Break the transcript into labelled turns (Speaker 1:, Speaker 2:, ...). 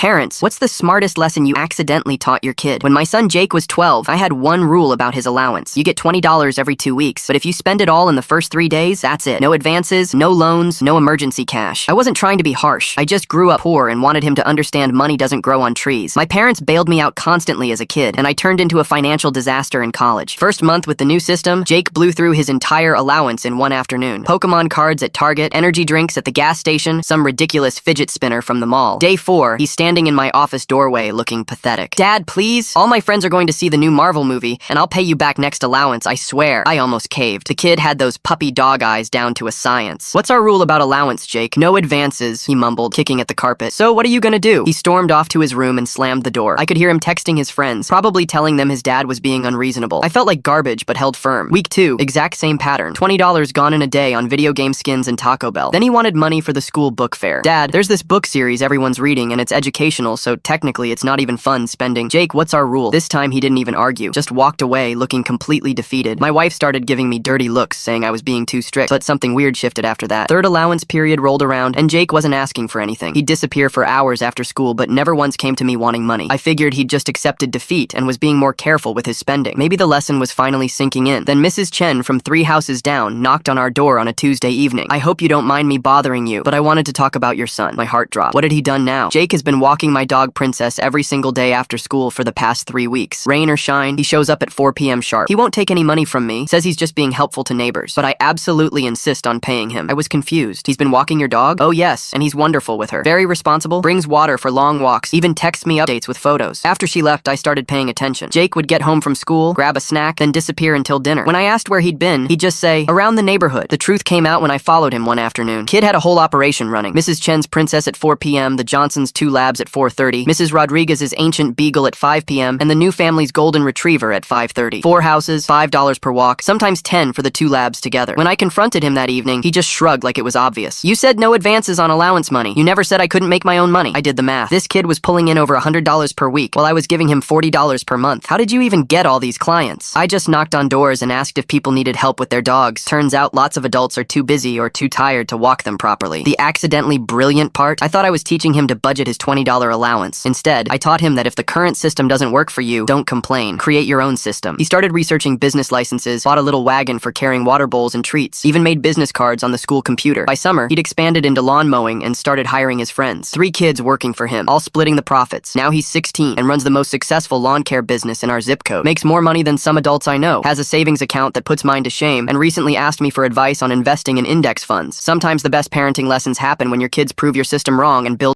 Speaker 1: Parents, what's the smartest lesson you accidentally taught your kid? When my son Jake was 12, I had one rule about his allowance. You get $20 every 2 weeks, but if you spend it all in the first 3 days, that's it. No advances, no loans, no emergency cash. I wasn't trying to be harsh. I just grew up poor and wanted him to understand money doesn't grow on trees. My parents bailed me out constantly as a kid, and I turned into a financial disaster in college. First month with the new system, Jake blew through his entire allowance in one afternoon. Pokemon cards at Target, energy drinks at the gas station, some ridiculous fidget spinner from the mall. Day 4, he's standing in my office doorway looking pathetic. Dad, please? All my friends are going to see the new Marvel movie, and I'll pay you back next allowance, I swear. I almost caved. The kid had those puppy dog eyes down to a science. What's our rule about allowance, Jake? No advances, he mumbled, kicking at the carpet. So what are you gonna do? He stormed off to his room and slammed the door. I could hear him texting his friends, probably telling them his dad was being unreasonable. I felt like garbage, but held firm. Week 2, exact same pattern. $20 gone in a day on video game skins and Taco Bell. Then he wanted money for the school book fair. Dad, there's this book series everyone's reading, and it's educational, so technically it's not even fun spending. Jake, what's our rule? This time he didn't even argue, just walked away looking completely defeated. My wife started giving me dirty looks, saying I was being too strict, but something weird shifted after that. Third allowance period rolled around, and Jake wasn't asking for anything. He'd disappear for hours after school, but never once came to me wanting money. I figured he'd just accepted defeat and was being more careful with his spending. Maybe the lesson was finally sinking in. Then Mrs. Chen from 3 houses down knocked on our door on a Tuesday evening. I hope you don't mind me bothering you, but I wanted to talk about your son. My heart dropped. What had he done now? Jake has been walking my dog Princess every single day after school for the past 3 weeks. Rain or shine, he shows up at 4 p.m. sharp. He won't take any money from me, says he's just being helpful to neighbors, but I absolutely insist on paying him. I was confused. He's been walking your dog? Oh yes, and he's wonderful with her. Very responsible, brings water for long walks, even texts me updates with photos. After she left, I started paying attention. Jake would get home from school, grab a snack, then disappear until dinner. When I asked where he'd been, he'd just say, around the neighborhood. The truth came out when I followed him one afternoon. Kid had a whole operation running. Mrs. Chen's Princess at 4 p.m., the Johnsons' 2 labs at 4:30, Mrs. Rodriguez's Ancient Beagle at 5 p.m., and the new family's Golden Retriever at 5:30. 4 houses, $5 per walk, sometimes 10 for the 2 labs together. When I confronted him that evening, he just shrugged like it was obvious. You said no advances on allowance money. You never said I couldn't make my own money. I did the math. This kid was pulling in over $100 per week, while I was giving him $40 per month. How did you even get all these clients? I just knocked on doors and asked if people needed help with their dogs. Turns out lots of adults are too busy or too tired to walk them properly. The accidentally brilliant part? I thought I was teaching him to budget his $20 allowance. Instead, I taught him that if the current system doesn't work for you, don't complain. Create your own system. He started researching business licenses, bought a little wagon for carrying water bowls and treats, even made business cards on the school computer. By summer, he'd expanded into lawn mowing and started hiring his friends. 3 kids working for him, all splitting the profits. Now he's 16 and runs the most successful lawn care business in our zip code. Makes more money than some adults I know, has a savings account that puts mine to shame, and recently asked me for advice on investing in index funds. Sometimes the best parenting lessons happen when your kids prove your system wrong and build